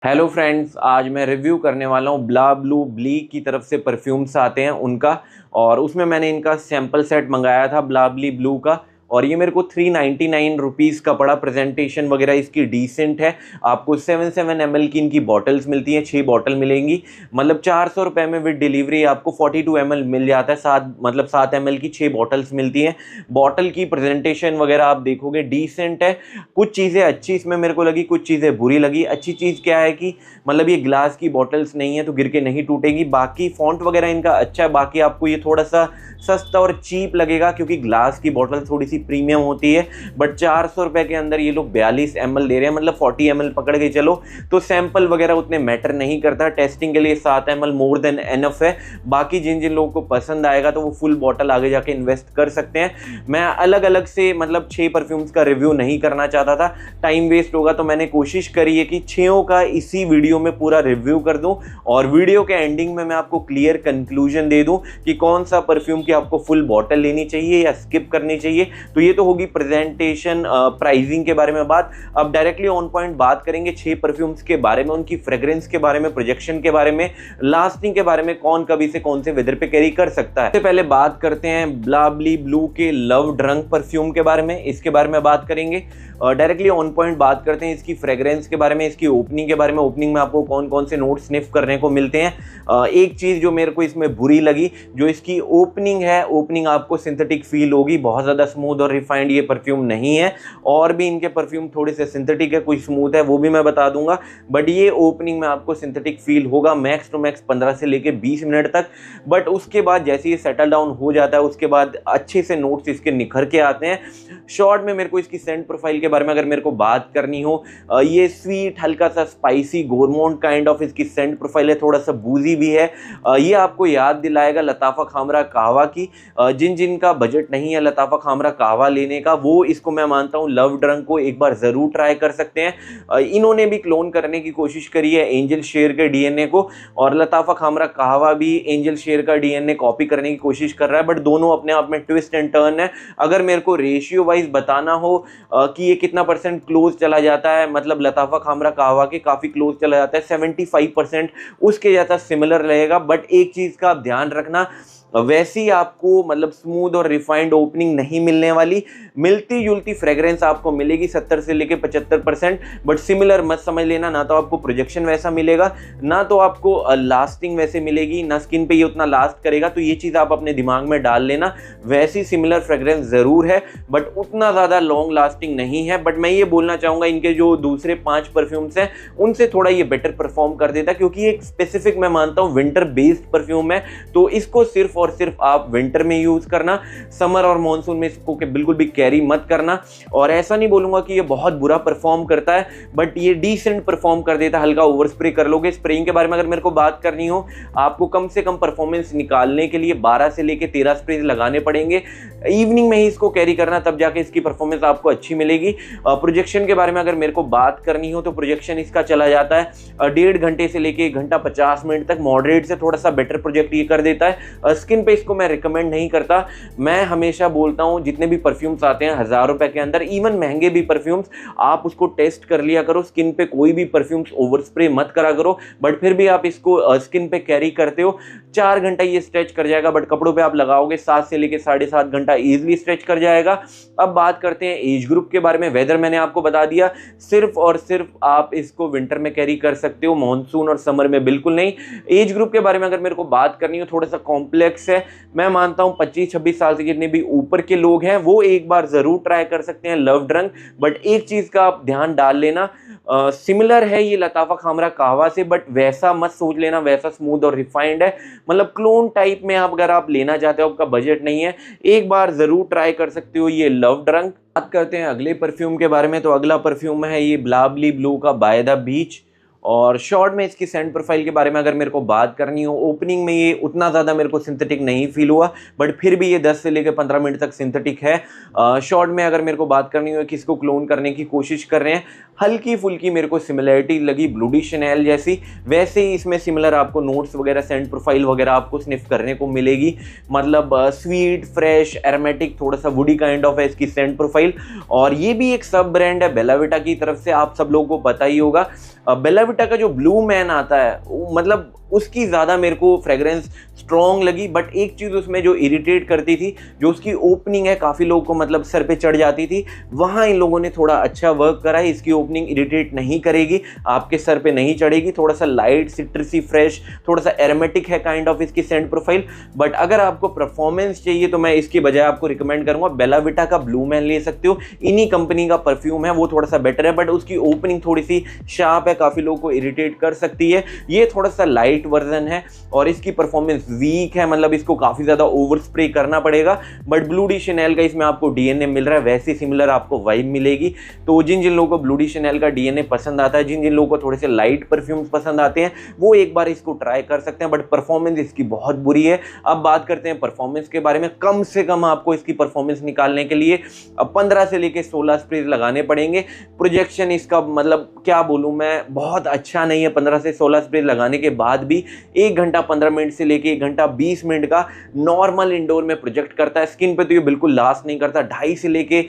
Hello friends, आज मैं review करने वाला हूँ ब्ला ब्लू ब्ली की तरफ से परफ्यूम्स आते हैं उनका। और उसमें मैंने इनका सैम्पल सेट मंगाया था ब्ला ब्ली ब्लू का, और ये मेरे को 399 रुपीज़ का पड़ा। प्रेजेंटेशन वगैरह इसकी डिसेंट है। आपको 7 ml की इनकी बॉटल्स मिलती हैं, 6 बॉटल मिलेंगी। मतलब 400 रुपये में विद डिलीवरी आपको 42 ml मिल जाता है। 7 ml की 6 बॉटल्स मिलती हैं। बॉटल की प्रेजेंटेशन वगैरह आप देखोगे डिसेंट है। कुछ चीज़ें अच्छी इसमें मेरे को लगी, कुछ चीज़ें बुरी लगी। अच्छी चीज़ क्या है कि मतलब ये ग्लास की बॉटल्स नहीं है तो गिर के नहीं टूटेगी। बाकी फॉन्ट वगैरह इनका अच्छा है। बाकी आपको ये थोड़ा सा सस्ता और चीप लगेगा क्योंकि ग्लास की बॉटल थोड़ी सी प्रीमियम होती है। बट 400 रुपये के अंदर ये लोग 42 ml दे रहे हैं, मतलब 40 ml पकड़ के चलो। तो सैंपल वगैरह उतने मैटर नहीं करता। टेस्टिंग के लिए 7 ml मोर देन एनफ है। बाकी जिन जिन लोगों को पसंद आएगा तो वो फुल बॉटल आगे जाके इन्वेस्ट कर सकते हैं। मैं अलग अलग से मतलब 6 परफ्यूम्स का रिव्यू नहीं करना चाहता था, टाइम वेस्ट होगा। तो मैंने कोशिश करी है कि 6 का इसी वीडियो में पूरा रिव्यू कर दूं, और वीडियो के एंडिंग में मैं आपको क्लियर कंक्लूजन दे दूं कि कौन सा परफ्यूम की आपको फुल बॉटल लेनी चाहिए या स्किप करनी चाहिए। तो ये तो होगी प्रेजेंटेशन प्राइसिंग के बारे में बात। अब डायरेक्टली ऑन पॉइंट बात करेंगे 6 परफ्यूम्स के बारे में, उनकी फ्रेग्रेंस के बारे में, प्रोजेक्शन के बारे में, लास्टिंग के बारे में, कौन कभी से कौन से वेदर पे कैरी कर सकता है। सबसे पहले बात करते हैं ब्ला ब्ली ब्लू के लव ड्रंक परफ्यूम के बारे में। इसके बारे में बात करेंगे, डायरेक्टली ऑन पॉइंट बात करते हैं इसकी फ्रेग्रेंस के बारे में, इसकी ओपनिंग के बारे में। ओपनिंग में आपको कौन कौन से नोट स्निफ करने को मिलते हैं। एक चीज़ जो मेरे को इसमें बुरी लगी, जो इसकी ओपनिंग है, ओपनिंग आपको सिंथेटिक फील होगी। बहुत ज़्यादा स्मूथ और रिफाइंड ये परफ्यूम नहीं है। और भी इनके परफ्यूम थोड़े से सिंथेटिक है, कुछ स्मूथ है, वो भी मैं बता दूंगा। बट ये ओपनिंग में आपको सिंथेटिक फील होगा मैक्स टू मैक्स 15 से लेके 20 मिनट तक। बट उसके बाद जैसे ये सेटल डाउन हो जाता है, उसके बाद अच्छे से नोट्स इसके निखर के आते हैं। शॉर्ट में मेरे को इसकी सेंट प्रोफाइल के बारे में अगर मेरे को बात करनी हो, ये स्वीट, हल्का सा स्पाइसी, गोरमोंड काइंड ऑफ इसकी सेंट प्रोफाइल है। थोड़ा सा बूजी भी है। ये आपको याद दिलाएगा लताफा खामरा कहवा की। जिन जिन का बजट नहीं है लताफा खामरा कहवा लेने का, वो इसको मैं मानता हूँ लव ड्रंक को एक बार ज़रूर ट्राई कर सकते हैं। इन्होंने भी क्लोन करने की कोशिश करी है एंजल शेर के डीएनए को, और लताफा खामरा कहवा भी एंजल शेर का डीएनए कॉपी करने की कोशिश कर रहा है। बट दोनों अपने आप में ट्विस्ट एंड टर्न है। अगर मेरे को रेशियो वाइज बताना हो कि ये कितना परसेंट क्लोज चला जाता है, मतलब लताफा खामरा कहवा के काफ़ी क्लोज चला जाता है, 75%, उसके ज़्यादा सिमिलर रहेगा। बट एक चीज़ का आप ध्यान रखना, वैसी आपको मतलब स्मूथ और रिफाइंड ओपनिंग नहीं मिलने वाली। मिलती जुलती फ्रेग्रेंस आपको मिलेगी 70 से लेके 75%, बट सिमिलर मत समझ लेना। ना तो आपको प्रोजेक्शन वैसा मिलेगा, ना तो आपको लास्टिंग वैसे मिलेगी, ना स्किन पे ये उतना लास्ट करेगा। तो ये चीज़ आप अपने दिमाग में डाल लेना। वैसी सिमिलर फ्रेग्रेंस ज़रूर है बट उतना ज़्यादा लॉन्ग लास्टिंग नहीं है। बट मैं ये बोलना चाहूँगा इनके जो दूसरे 5 परफ्यूम्स हैं उनसे थोड़ा ये बेटर परफॉर्म कर देता, क्योंकि एक स्पेसिफिक मैं मानता हूँ विंटर बेस्ड परफ्यूम है। तो इसको सिर्फ और सिर्फ आप विंटर में यूज करना, समर और मॉनसून में इसको बिल्कुल भी कैरी मत करना। और ऐसा नहीं बोलूंगा कि ये बहुत बुरा परफॉर्म करता है, बट ये डिसेंट परफॉर्म कर देता है। हल्का ओवर स्प्रे कर लोगे। स्प्रेइंग के बारे में अगर मेरे को बात करनी हो, आपको कम से कम परफॉर्मेंस निकालने के लिए 12 से लेके 13 स्प्रे लगाने पड़ेंगे। इवनिंग में ही इसको कैरी करना, तब जाके इसकी परफॉर्मेंस आपको अच्छी मिलेगी। प्रोजेक्शन के बारे में अगर मेरे को बात करनी हो तो प्रोजेक्शन इसका चला जाता है 1.5 घंटे से लेके 1 घंटा 50 मिनट तक। मॉडरेट से थोड़ा सा बेटर प्रोजेक्ट ये कर देता है। स्किन पे इसको मैं रिकमेंड नहीं करता। मैं हमेशा बोलता हूं जितने भी परफ्यूम्स आते हैं 1000 रुपए के अंदर, इवन महंगे भी परफ्यूम्स, आप उसको टेस्ट कर लिया करो। स्किन पे कोई भी परफ्यूम्स ओवर स्प्रे मत करा करो। बट फिर भी आप इसको स्किन पे कैरी करते हो, 4 घंटा ये स्ट्रेच कर जाएगा। बट कपड़ों पे आप लगाओगे 7 से लेके 7.5 घंटा इजीली स्ट्रेच कर जाएगा। अब बात करते हैं एज ग्रुप के बारे में। वेदर मैंने आपको बता दिया, सिर्फ और सिर्फ आप इसको विंटर में कैरी कर सकते हो, मॉनसून और समर में बिल्कुल नहीं। एज ग्रुप के बारे में अगर मेरे को बात करनी हो, थोड़ा सा कॉम्प्लेक्स है। मैं मानता हूं 25-26 साल से जितने भी ऊपर के लोग हैं वो एक बार जरूर ट्राई कर सकते हैं लव ड्रंक। बट एक चीज का आप ध्यान डाल लेना, सिमिलर है ये लताफा खामरा कहवा से, बट वैसा मत सोच लेना वैसा स्मूथ और रिफाइंड है। मतलब क्लोन टाइप में अगर आप लेना चाहते हो, आपका बजट नहीं है, एक बार जरूर ट्राई कर सकते हो ये लव ड्रंक। बात करते हैं अगले परफ्यूम के बारे में। तो अगला परफ्यूम है ये ब्ला ब्ली ब्लू का बाय द बीच। और शॉर्ट में इसकी सेंट प्रोफाइल के बारे में अगर मेरे को बात करनी हो, ओपनिंग में ये उतना ज़्यादा मेरे को सिंथेटिक नहीं फील हुआ, बट फिर भी ये 10 से लेकर 15 मिनट तक सिंथेटिक है। शॉर्ट में अगर मेरे को बात करनी हो कि इसको क्लोन करने की कोशिश कर रहे हैं, हल्की फुल्की मेरे को सिमिलरिटी लगी ब्लू डी शनेल जैसी। वैसे ही इसमें सिमिलर आपको नोट्स वगैरह, सेंट प्रोफाइल वगैरह आपको स्निफ करने को मिलेगी। मतलब स्वीट, फ्रेश, एरोमेटिक, थोड़ा सा वुडी काइंड ऑफ है इसकी सेंट प्रोफाइल। और ये भी एक सब ब्रांड है बेला विटा की तरफ से, आप सब लोगों को पता ही होगा। बेला विटा का जो ब्लू मैन आता है मतलब उसकी ज़्यादा मेरे को फ्रेग्रेंस स्ट्रॉन्ग लगी, बट एक चीज़ उसमें जो इरिटेट करती थी, जो उसकी ओपनिंग है काफ़ी लोगों को मतलब सर पे चढ़ जाती थी, वहाँ इन लोगों ने थोड़ा अच्छा वर्क करा है। इसकी ओपनिंग इरिटेट नहीं करेगी, आपके सर पे नहीं चढ़ेगी, थोड़ा सा लाइट सिट्रसी फ्रेश, थोड़ा सा एरोमेटिक है काइंड ऑफ इसकी सेंट प्रोफाइल। बट अगर आपको परफॉर्मेंस चाहिए तो मैं इसकी बजाय आपको रिकमेंड करूँगा बेला विटा का ब्लू मैन ले सकते हो। इन्हीं कंपनी का परफ्यूम है, वो थोड़ा सा बेटर है, बट उसकी ओपनिंग थोड़ी सी शार्प है, काफ़ी लोगों को इरिटेट कर सकती है। ये थोड़ा सा लाइट वर्जन है और इसकी परफॉर्मेंस वीक है, मतलब इसको काफी ज्यादा ओवर स्प्रे करना पड़ेगा। बट ब्लू डी शनेल का इसमें आपको डीएनए मिल रहा है, वैसी सिमिलर आपको वाइब मिलेगी। तो जिन जिन लोगों को ब्लू डी शनेल का डीएनए पसंद आता है, जिन जिन लोगों को थोड़े से लाइट परफ्यूम्स पसंद आते हैं, वो एक बार इसको ट्राई कर सकते हैं। बट परफॉर्मेंस इसकी बहुत बुरी है। अब बात करते हैं परफॉर्मेंस के बारे में। कम से कम आपको इसकी परफॉर्मेंस निकालने के लिए 15 से लेके 16 स्प्रे लगाने पड़ेंगे। प्रोजेक्शन इसका मतलब क्या बोलूं मैं, बहुत अच्छा नहीं है। 15 से 16 स्प्रे लगाने के बाद भी 1 घंटा 15 मिनट से लेके 1 घंटा 20 मिनट का नॉर्मल इंडोर में प्रोजेक्ट करता है। स्किन पे तो ये बिल्कुल लास्ट नहीं करता, 2.5 से लेके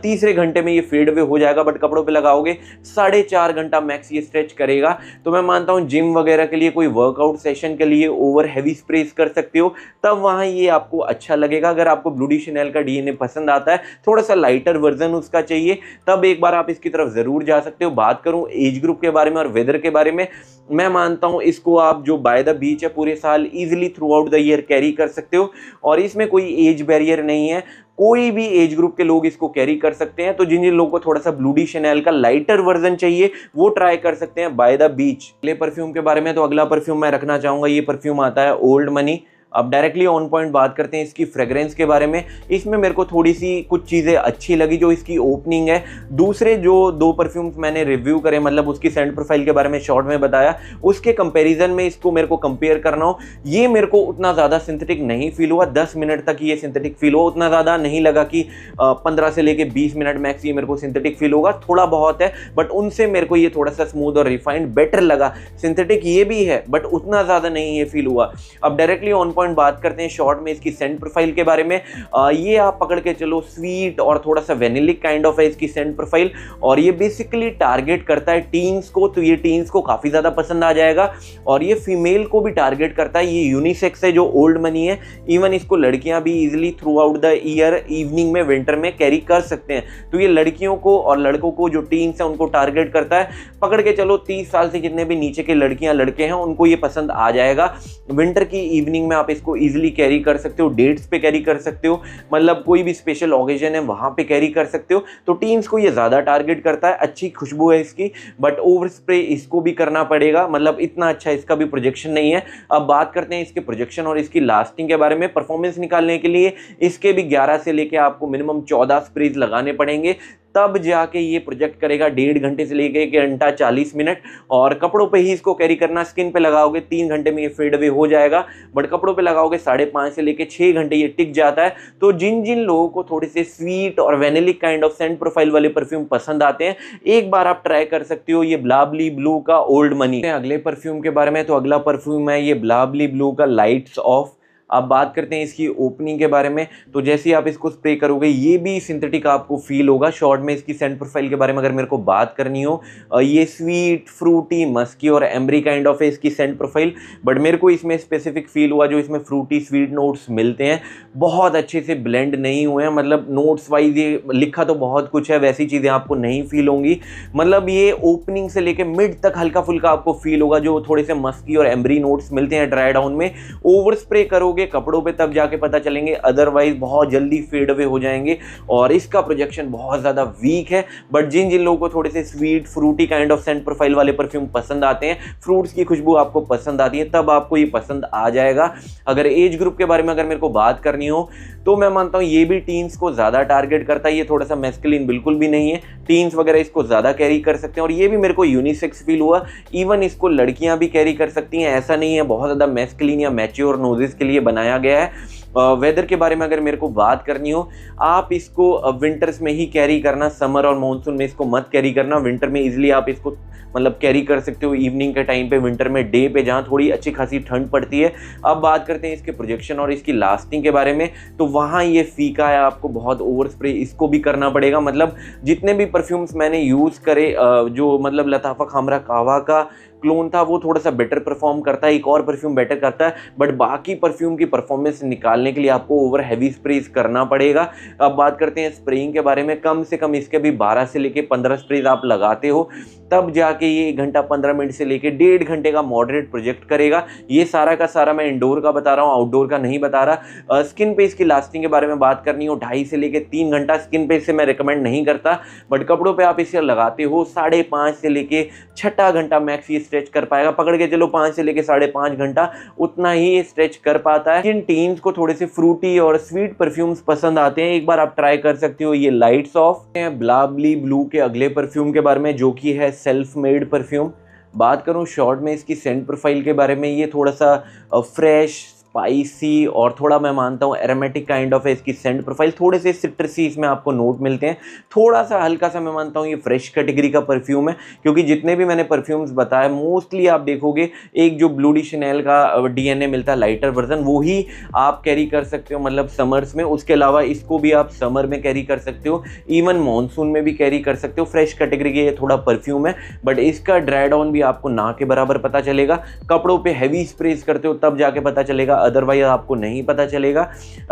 तीसरे घंटे में ये फेड अवे हो जाएगा। बट कपड़ों पे लगाओगे 4.5 घंटा मैक्स ये स्ट्रेच करेगा। तो मैं मानता हूँ जिम वगैरह के लिए, कोई वर्कआउट सेशन के लिए ओवर हैवी स्प्रेस कर सकते हो, तब वहाँ ये आपको अच्छा लगेगा। अगर आपको ब्लू डी शनेल का डीएनए पसंद आता है, थोड़ा सा लाइटर वर्जन उसका चाहिए, तब एक बार आप इसकी तरफ जरूर जा सकते हो। बात करूँ एज ग्रुप के बारे में और वेदर के बारे में, मैं मानता हूँ इसको आप जो बाय द बीच है पूरे साल easily through out the year carry कर सकते हो और इसमें कोई एज बैरियर नहीं है। कोई भी एज ग्रुप के लोग इसको कैरी कर सकते हैं। तो जिन जिन लोगों को थोड़ा सा ब्लू डी शनेल का लाइटर वर्जन चाहिए, वो ट्राई कर सकते हैं बाय द बीच। अगले परफ्यूम के बारे में, तो अगला परफ्यूम मैं रखना चाहूँगा, ये परफ्यूम आता है ओल्ड मनी। अब डायरेक्टली ऑन पॉइंट बात करते हैं इसकी फ्रेग्रेंस के बारे में। इसमें मेरे को थोड़ी सी कुछ चीज़ें अच्छी लगी, जो इसकी ओपनिंग है। दूसरे जो 2 परफ्यूम्स मैंने रिव्यू करे, मतलब उसकी सेंट प्रोफाइल के बारे में शॉर्ट में बताया, उसके कंपैरिजन में इसको मेरे को कंपेयर करना हो, ये मेरे को उतना ज़्यादा सिंथेटिक नहीं फील हुआ। 10 मिनट तक ये सिंथेटिक फील हुआ, उतना ज़्यादा नहीं लगा कि 15 से लेके 20 मिनट मैक्स ये मेरे को सिंथेटिक फील होगा। थोड़ा बहुत है, बट उनसे मेरे को ये थोड़ा सा स्मूथ और रिफाइंड बेटर लगा। सिंथेटिक ये भी है, बट उतना ज़्यादा नहीं ये फील हुआ। अब डायरेक्टली ऑन पॉइंट बात करते हैं शॉर्ट में इसकी सेंट प्रोफाइल के बारे में। ये आप पकड़ के चलो स्वीट और थोड़ा सा वेनिलिक काइंड ऑफ है इसकी सेंट प्रोफाइल, और ये बेसिकली टारगेट करता है टीन्स को, तो ये टीन्स को काफी ज्यादा पसंद आ जाएगा। और ये फीमेल को भी टारगेट करता है। ये यूनिसेक्स है जो ओल्ड मनी है, इवन इसको लड़कियां भी easily through out the year evening में विंटर में कैरी कर सकते हैं। तो ये लड़कियों को और लड़कों को, जो टीन्स है उनको टारगेट करता है। पकड़ के चलो 30 साल से जितने भी नीचे के लड़कियां लड़के हैं उनको ये पसंद आ जाएगा। विंटर की इवनिंग में आप इसको इजिली कैरी कर सकते हो, डेट्स पे कैरी कर सकते हो, मतलब कोई भी स्पेशल ओकेजन है वहां पे कैरी कर सकते हो। तो टीन्स को ये ज्यादा टारगेट करता है। अच्छी खुशबू है इसकी, बट ओवर स्प्रे इसको भी करना पड़ेगा, मतलब इतना अच्छा इसका भी प्रोजेक्शन नहीं है। अब बात करते हैं इसके प्रोजेक्शन और इसकी लास्टिंग के बारे में। परफॉर्मेंस निकालने के लिए इसके भी 11 से लेके आपको मिनिमम 14 स्प्रेज लगाने पड़ेंगे, तब जाके ये प्रोजेक्ट करेगा। 1.5 घंटे से लेके 1 घंटा 40 मिनट। और कपड़ों पे ही इसको कैरी करना। स्किन पे लगाओगे 3 घंटे में ये फेड अवे हो जाएगा, बट कपड़ों पे लगाओगे 5.5 से लेके 6 घंटे ये टिक जाता है। तो जिन जिन लोगों को थोड़े से स्वीट और वेनिलिक काइंड ऑफ सेंट प्रोफाइल वाले परफ्यूम पसंद आते हैं, एक बार आप ट्राई कर सकते हो ये ब्लाबली ब्लू का ओल्ड मनी। अगले परफ्यूम के बारे में, तो अगला परफ्यूम है ये ब्लाबली ब्लू का लाइट्स ऑफ। अब बात करते हैं इसकी ओपनिंग के बारे में। तो जैसे ही आप इसको स्प्रे करोगे ये भी सिंथेटिक आपको फील होगा। शॉर्ट में इसकी सेंट प्रोफाइल के बारे में अगर मेरे को बात करनी हो, ये स्वीट, फ्रूटी, मस्की और एम्बरी काइंड ऑफ है इसकी सेंट प्रोफाइल। बट मेरे को इसमें स्पेसिफिक फील हुआ जो इसमें फ्रूटी स्वीट नोट्स मिलते हैं, बहुत अच्छे से ब्लेंड नहीं हुए हैं। मतलब नोट्स वाइज ये लिखा तो बहुत कुछ है, वैसी चीज़ें आपको नहीं फील होंगी। मतलब ये ओपनिंग से लेके मिड तक हल्का फुल्का आपको फील होगा, जो थोड़े से मस्की और एम्बरी नोट्स मिलते हैं ड्राई डाउन में। ओवर स्प्रे करोगे कपड़ों पे तब जाके पता चलेंगे, अदरवाइज बहुत जल्दी फेड अवे हो जाएंगे। और इसका प्रोजेक्शन बहुत ज्यादा वीक है। बट जिन जिन लोगों को थोड़े से sweet Frooti kind of Saint profile वाले परफ्यूम पसंद आते हैं, फ्रूट्स की खुशबू आपको पसंद आती है, तब आपको ये पसंद आ जाएगा। अगर एज ग्रुप के बारे में अगर मेरे को बात करनी हो, तो मैं मानता हूँ ये भी टीन्स को ज्यादा टारगेट करता है। ये थोड़ा सा मैस्कुलिन बिल्कुल भी नहीं है, टीन्स वगैरह इसको ज्यादा कैरी कर सकते हैं। और ये भी मेरे को यूनिसेक्स फील हुआ, इवन इसको लड़कियां भी कैरी कर सकती हैं। ऐसा नहीं है बहुत ज्यादा मैस्कुलिन या मैच्योर नोजेस के लिए बनाया गया है। वेदर के बारे में अगर मेरे को बात करनी हो, आप इसको विंटर्स में ही कैरी करना, समर और मानसून में इसको मत कैरी करना। विंटर में इजीली आप इसको मतलब कैरी कर सकते हो इवनिंग के टाइम पे, विंटर में डे पे जहाँ थोड़ी अच्छी खासी ठंड पड़ती है। अब बात करते हैं इसके प्रोजेक्शन और इसकी लास्टिंग के बारे में, तो वहाँ ये फीका है, आपको बहुत ओवर स्प्रे इसको भी करना पड़ेगा। मतलब जितने भी परफ्यूम्स मैंने यूज़ करे, जो मतलब लताफ़ा खामरा कावा का क्लोन था वो थोड़ा सा बेटर परफॉर्म करता है, एक और परफ्यूम बेटर करता है, बट बाकी परफ्यूम की परफॉर्मेंस निकालने के लिए आपको ओवर हैवी स्प्रेज करना पड़ेगा। अब बात करते हैं स्प्रेइंग के बारे में, कम से कम इसके भी 12 से लेके 15 स्प्रेज आप लगाते हो, तब जाके ये 1 घंटा 15 मिनट से लेके 1.5 घंटे का मॉडरेट प्रोजेक्ट करेगा। ये सारा का सारा मैं इंडोर का बता रहा हूँ, आउटडोर का नहीं बता रहा। स्किन पे इसकी लास्टिंग के बारे में बात करनी हो, 2.5 से लेके 3 घंटा स्किन पे से मैं रिकमेंड नहीं करता, बट कपड़ों पे आप इसे लगाते हो 5.5 से लेके 6 घंटा मैक्स ये स्ट्रेच कर पाएगा। पकड़ के चलो 5 से लेके 5.5 घंटा उतना ही स्ट्रेच कर पाता है। जिन टीन्स को थोड़े से फ्रूटी और स्वीट परफ्यूम्स पसंद आते हैं, एक बार आप ट्राई कर सकते हो ये लाइट्स ऑफ। ब्लाबली ब्लू के अगले परफ्यूम के बारे में, जो कि है सेल्फ मेड परफ्यूम। बात करूं शॉर्ट में इसकी सेंट प्रोफाइल के बारे में, ये थोड़ा सा फ्रेश, स्पाइसी और थोड़ा मैं मानता हूँ एरोमेटिक काइंड ऑफ है इसकी सेंट प्रोफाइल। थोड़े से सिट्रसी इसमें आपको नोट मिलते हैं, थोड़ा सा हल्का सा मैं मानता हूँ ये फ्रेश कैटेगरी का परफ्यूम है, क्योंकि जितने भी मैंने परफ्यूम्स बताए मोस्टली आप देखोगे एक जो ब्लू डी शनेल का डीएनए मिलता है लाइटर वर्जन, वो ही आप कैरी कर सकते हो मतलब समर्स में। उसके अलावा इसको भी आप समर में कैरी कर सकते हो, इवन मानसून में भी कैरी कर सकते हो। फ्रेश कैटेगरी के ये थोड़ा परफ्यूम है, बट इसका ड्राई डाउन भी आपको ना के बराबर पता चलेगा। कपड़ों पे हैवी स्प्रेज करते हो तब जाके पता चलेगा, अदरवाइज आपको नहीं पता चलेगा।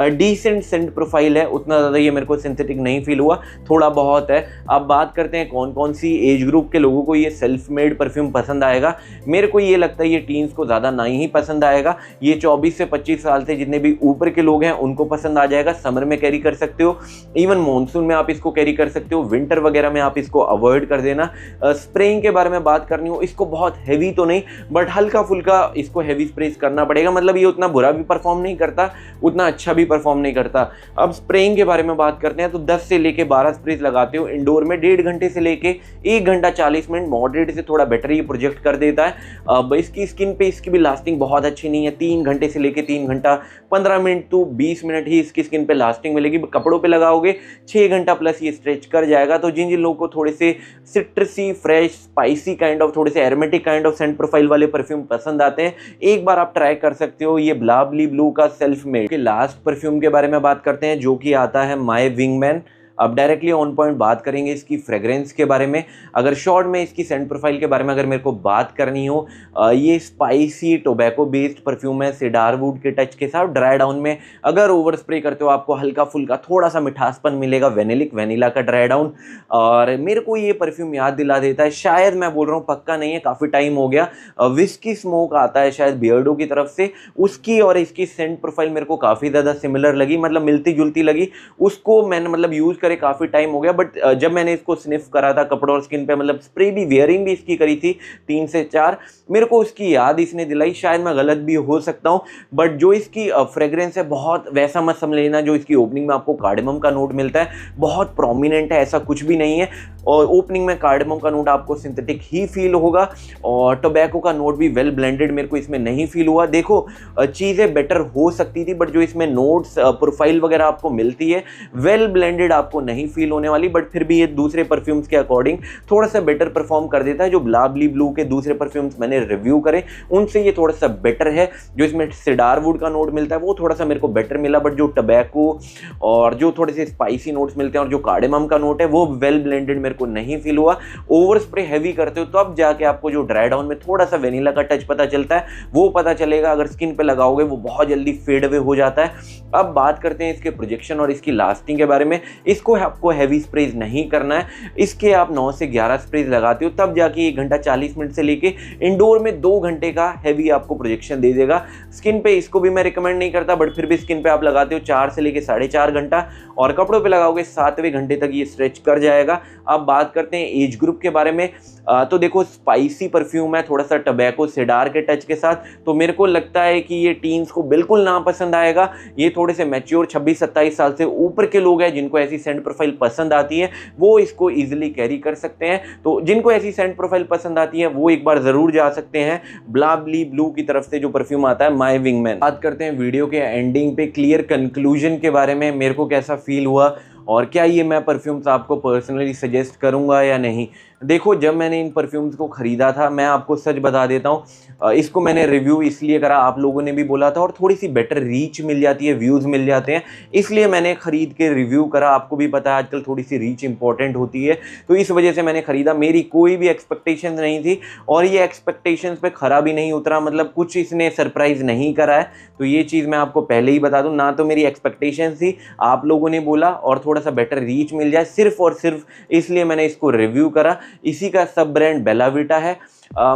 डिसेंट सेंट प्रोफाइल है, उतना ज़्यादा ये मेरे को सिंथेटिक नहीं फील हुआ, थोड़ा बहुत है। अब बात करते हैं कौन कौन सी एज ग्रुप के लोगों को ये सेल्फ मेड परफ्यूम पसंद आएगा। मेरे को ये लगता है ये टीन्स को ज़्यादा नहीं ही पसंद आएगा, ये 24 से 25 साल से जितने भी ऊपर के लोग हैं उनको पसंद आ जाएगा। समर में कैरी कर सकते हो, इवन मानसून में आप इसको कैरी कर सकते हो, विंटर वगैरह में आप इसको अवॉइड कर देना। स्प्रेइंग के बारे में बात करनी हो, इसको बहुत हैवी तो नहीं बट हल्का फुल्का इसको हैवी स्प्रेज करना पड़ेगा। मतलब ये उतना बुरा भी परफॉर्म नहीं करता, उतना अच्छा भी परफॉर्म नहीं करता। अब स्प्रेइंग के बारे में बात करते हैं तो 10 से लेके 12 स्प्रेज लगाते हो इंडोर में, 1.5 घंटे से लेके 1 घंटा 40 मिनट, मॉडरेट से थोड़ा बेटर ये प्रोजेक्ट कर देता है। अब इसकी स्किन पे इसकी भी लास्टिंग बहुत अच्छी नहीं है, 3 घंटे से लेके 3 घंटा 15 मिनट तो 20 मिनट ही इसकी स्किन पे लास्टिंग मिलेगी। कपड़ों पे लगाओगे 6 घंटा प्लस ये स्ट्रेच कर जाएगा। तो जिन जिन लोगों को थोड़े से सिट्रसी, फ्रेश, स्पाइसी काइंड ऑफ, थोड़े से aromatic kind of Saint profile वाले परफ्यूम पसंद आते हैं, एक बार आप ट्राई कर सकते हो ये ब्लाबली ब्लू का सेल्फ मेड। के लास्ट परफ्यूम के बारे में बात करते हैं, जो कि आता है माय विंगमैन। अब डायरेक्टली ऑन पॉइंट बात करेंगे इसकी फ्रेग्रेंस के बारे में। अगर शॉर्ट में इसकी सेंट प्रोफाइल के बारे में अगर मेरे को बात करनी हो, ये स्पाइसी टोबैको बेस्ड परफ्यूम है सिडार वुड के टच के साथ। ड्राई डाउन में अगर ओवर स्प्रे करते हो आपको हल्का फुल्का थोड़ा सा मिठासपन मिलेगा, वेनिला का ड्राई डाउन। और मेरे को ये परफ्यूम याद दिला देता है, शायद मैं बोल रहा हूँ पक्का नहीं है, काफ़ी टाइम हो गया, विस्की स्मोक आता है शायद बियर्डो की तरफ से, उसकी और इसकी सेंट प्रोफाइल मेरे को काफ़ी ज़्यादा सिमिलर लगी, मतलब मिलती जुलती लगी। उसको मैंने मतलब यूज़ करे काफ़ी टाइम हो गया, बट जब मैंने इसको स्निफ करा था कपड़ों और स्किन पे, मतलब स्प्रे भी वेयरिंग भी इसकी करी थी 3 से 4, मेरे को उसकी याद इसने दिलाई। शायद मैं गलत भी हो सकता हूँ, बट जो इसकी फ्रेग्रेंस है बहुत वैसा मत समझ लेना जो इसकी ओपनिंग में आपको कार्डेमम का नोट मिलता है, बहुत प्रोमिनेंट है, ऐसा कुछ भी नहीं है। और ओपनिंग में कार्डेमम का नोट आपको सिंथेटिक ही फील होगा, और टोबैको का नोट भी वेल ब्लेंडेड मेरे को इसमें नहीं फील हुआ। देखो चीज़ें बेटर हो सकती थी, बट जो इसमें नोट्स प्रोफाइल वगैरह आपको मिलती है वेल ब्लेंडेड आपको नहीं फील होने वाली, बट फिर भी ये दूसरे परफ्यूम्स के अकॉर्डिंग थोड़ा सा बेटर परफॉर्म कर देता है। जो ब्लाबली ब्लू के दूसरे परफ्यूम्स मैंने रिव्यू करे उनसे ये थोड़ा सा बेटर है। जो इसमें सिडार वुड का नोट मिलता है वो थोड़ा सा मेरे को बेटर मिला, बट जो टोबैको और जो थोड़े से स्पाइसी नोट्स मिलते हैं और जो कार्डेमम का नोट है वो वेल ब्लेंडेड मेरे को नहीं फील हुआ। ओवर स्प्रे हैवी करते हो तो अब जाके आपको जो ड्राई डाउन में थोड़ा सा वेनिला का टच पता चलता है, वो पता चलेगा। अगर स्किन पे लगाओगे वो बहुत जल्दी फेड अवे हो जाता है। अब बात करते हैं इसके प्रोजेक्शन और इसकी लास्टिंग के बारे में। इसको आपको हैवी स्प्रेज नहीं करना है, इसके आप 9 से 11 स्प्रेज लगाते हो तब जाके 1 घंटा 40 मिनट से लेके इंडोर में 2 घंटे का हैवी आपको प्रोजेक्शन दे देगा। स्किन पे इसको भी मैं रिकमेंड नहीं करता, बट फिर भी स्किन पे आप लगाते हो 4 से लेके 4.5 घंटा, और कपड़ों पे लगाओगे 7वें घंटे तक ये स्ट्रेच कर जाएगा। अब बात करते हैं एज ग्रुप के बारे में। तो देखो स्पाइसी परफ्यूम है, थोड़ा सा टोबैको सिडार के टच के साथ, तो मेरे को लगता है कि ये टीन्स को बिल्कुल ना पसंद आएगा। ये थोड़े से मैच्योर 26-27 साल से ऊपर के लोग हैं जिनको ऐसी सेंट सेंट प्रोफाइल पसंद आती है वो इसको ईजिली कैरी कर सकते हैं। तो जिनको ऐसी सेंट प्रोफाइल पसंद आती है वो एक बार ज़रूर जा सकते हैं ब्लाबली ब्लू की तरफ से जो परफ्यूम आता है माय विंगमैन। बात करते हैं वीडियो के एंडिंग पे क्लियर कंक्लूजन के बारे में, मेरे को कैसा फील हुआ और क्या ये मैं परफ्यूम्स आपको पर्सनली सजेस्ट करूंगा या नहीं। देखो, जब मैंने इन परफ्यूम्स को ख़रीदा था, मैं आपको सच बता देता हूँ, इसको मैंने रिव्यू इसलिए करा, आप लोगों ने भी बोला था और थोड़ी सी बेटर रीच मिल जाती है, व्यूज़ मिल जाते हैं, इसलिए मैंने ख़रीद के रिव्यू करा। आपको भी पता है आजकल थोड़ी सी रीच इंपॉर्टेंट होती है, तो इस वजह से मैंने ख़रीदा। मेरी कोई भी एक्सपेक्टेशन नहीं थी और ये एक्सपेक्टेशंस पे खरा भी नहीं उतरा, मतलब कुछ इसने सरप्राइज़ नहीं करा है। तो ये चीज़ मैं आपको पहले ही बता दूँ, ना तो मेरी एक्सपेक्टेशन थी, आप लोगों ने बोला और थोड़ा सा बेटर रीच मिल जाए, सिर्फ और सिर्फ इसलिए मैंने इसको रिव्यू करा। इसी का सब ब्रांड बेला विटा है।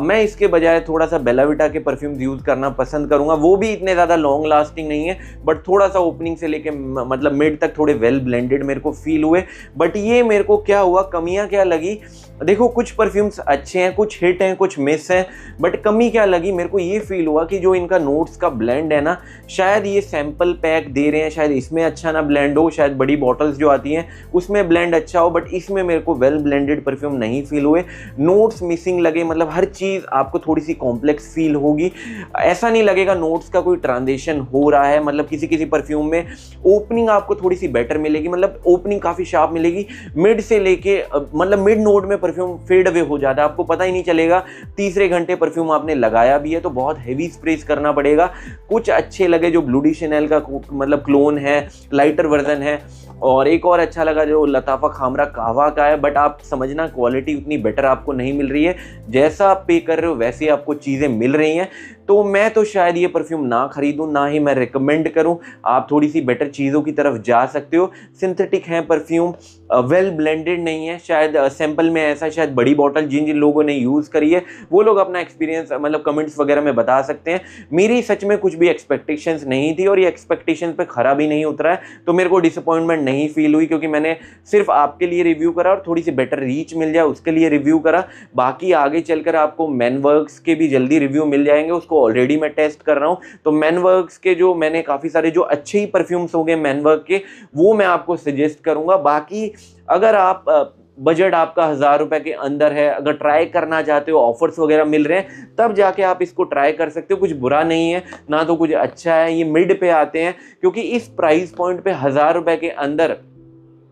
मैं इसके बजाय थोड़ा सा बेला विटा के परफ्यूम्स यूज़ करना पसंद करूंगा। वो भी इतने ज़्यादा लॉन्ग लास्टिंग नहीं है, बट थोड़ा सा ओपनिंग से लेके मतलब मिड तक थोड़े वेल ब्लेंडेड मेरे को फील हुए। बट ये मेरे को क्या हुआ, कमियां क्या लगी, देखो कुछ परफ्यूम्स अच्छे हैं, कुछ हिट हैं, कुछ मिस हैं, बट कमी क्या लगी, मेरे को ये फील हुआ कि जो इनका नोट्स का ब्लेंड है ना, शायद ये सैंपल पैक दे रहे हैं, शायद इसमें अच्छा ना ब्लेंड हो, शायद बड़ी बॉटल्स जो आती हैं उसमें ब्लेंड अच्छा हो, बट इसमें मेरे को वेल ब्लेंडेड परफ्यूम नहीं फील हुए। नोट्स मिसिंग लगे, मतलब हर चीज़ आपको थोड़ी सी कॉम्प्लेक्स फील होगी। ऐसा नहीं लगेगा नोट्स का कोई ट्रांजिशन हो रहा है, मतलब किसी किसी परफ्यूम में ओपनिंग आपको थोड़ी सी बेटर मिलेगी, मतलब ओपनिंग काफ़ी शार्प मिलेगी, मिड से लेके मतलब मिड नोट में परफ्यूम फेड अवे हो जाता है, आपको पता ही नहीं चलेगा। तीसरे घंटे परफ्यूम आपने लगाया भी है तो बहुत हेवी स्प्रेस करना पड़ेगा। कुछ अच्छे लगे जो ब्लू डी शैनेल का मतलब क्लोन है, लाइटर वर्जन है, और एक और अच्छा लगा जो लताफ़ा खामरा कहवा का है, बट आप समझना क्वालिटी उतनी बेटर आपको नहीं मिल रही है, जैसा आप पे कर रहे हो वैसे आपको चीज़ें मिल रही हैं। तो मैं तो शायद ये परफ्यूम ना खरीदूं, ना ही मैं रिकमेंड करूं। आप थोड़ी सी बेटर चीज़ों की तरफ जा सकते हो। सिंथेटिक है परफ्यूम, वेल ब्लेंडेड नहीं है, शायद सैंपल में ऐसा, शायद बड़ी बॉटल जिन जिन लोगों ने यूज़ करी है वो लोग अपना एक्सपीरियंस मतलब कमेंट्स वगैरह में बता सकते हैं। मेरी सच में कुछ भी एक्सपेक्टेशंस नहीं थी और ये एक्सपेक्टेशन पे खरा भी नहीं उतरा है, तो मेरे को डिसअपॉइंटमेंट नहीं फील हुई, क्योंकि मैंने सिर्फ आपके लिए रिव्यू करा और थोड़ी सी बेटर रीच मिल जाए उसके लिए रिव्यू करा। बाकी आगे चलकर आपको मैनवर्क्स के भी जल्दी रिव्यू मिल जाएंगे, उसको ऑलरेडी मैं टेस्ट कर रहा हूँ। तो मैनवर्क्स के जो मैंने काफ़ी सारे जो अच्छे ही परफ्यूम्स हो गए मैनवर्क के, वो मैं आपको सजेस्ट करूँगा। बाकी अगर आप बजट आपका 1000 रुपये के अंदर है, अगर ट्राई करना चाहते हो, ऑफर्स वगैरह मिल रहे हैं, तब जाके आप इसको ट्राई कर सकते हो। कुछ बुरा नहीं है ना, तो कुछ अच्छा है, ये मिड पे आते हैं, क्योंकि इस प्राइस पॉइंट पे 1000 रुपये के अंदर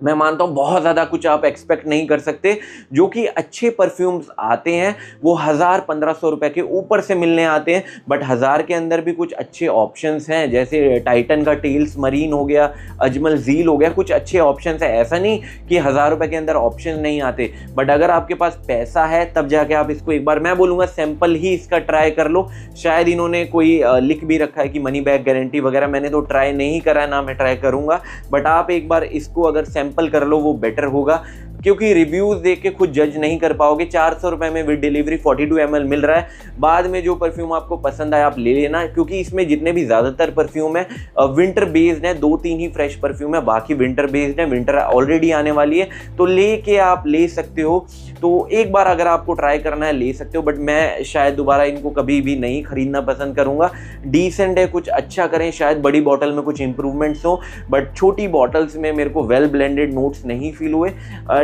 मैं मानता हूँ बहुत ज़्यादा कुछ आप एक्सपेक्ट नहीं कर सकते। जो कि अच्छे परफ्यूम्स आते हैं वो 1000-1500 रुपये के ऊपर से मिलने आते हैं, बट 1000 के अंदर भी कुछ अच्छे ऑप्शंस हैं, जैसे टाइटन का टेल्स मरीन हो गया, अजमल झील हो गया, कुछ अच्छे ऑप्शंस हैं। ऐसा नहीं कि 1000 रुपये के अंदर ऑप्शन नहीं आते, बट अगर आपके पास पैसा है तब जाके आप इसको एक बार, मैं बोलूँगा सैंपल ही इसका ट्राई कर लो। शायद इन्होंने कोई लिख भी रखा है कि मनी बैक गारंटी वगैरह, मैंने तो ट्राई नहीं करा है, ना मैं ट्राई करूँगा, बट आप एक बार इसको अगर सैंपल कर लो वो बेटर होगा, क्योंकि रिव्यूज़ देख के खुद जज नहीं कर पाओगे। 400 रुपये में विद डिलीवरी 42 ml मिल रहा है। बाद में जो परफ्यूम आपको पसंद आए आप ले लेना, क्योंकि इसमें जितने भी ज़्यादातर परफ्यूम है विंटर बेस्ड है, 2-3 ही फ्रेश परफ्यूम है, बाकी विंटर बेस्ड है, विंटर ऑलरेडी आने वाली है, तो लेके आप ले सकते हो। तो एक बार अगर आपको ट्राई करना है ले सकते हो, बट मैं शायद दोबारा इनको कभी भी नहीं खरीदना पसंद करूँगा। डिसेंट है, कुछ अच्छा करें, शायद बड़ी बॉटल में कुछ इंप्रूवमेंट्स हो, बट छोटी बॉटल्स में मेरे को वेल ब्लेंडेड नोट्स नहीं फील हुए।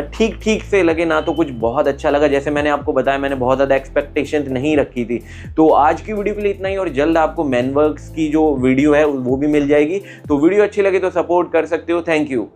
ठीक ठीक से लगे, ना तो कुछ बहुत अच्छा लगा। जैसे मैंने आपको बताया, मैंने बहुत ज़्यादा एक्सपेक्टेशन नहीं रखी थी। तो आज की वीडियो के लिए इतना ही, और जल्द आपको मैनवर्क्स की जो वीडियो है वो भी मिल जाएगी। तो वीडियो अच्छी लगे तो सपोर्ट कर सकते हो। Thank you.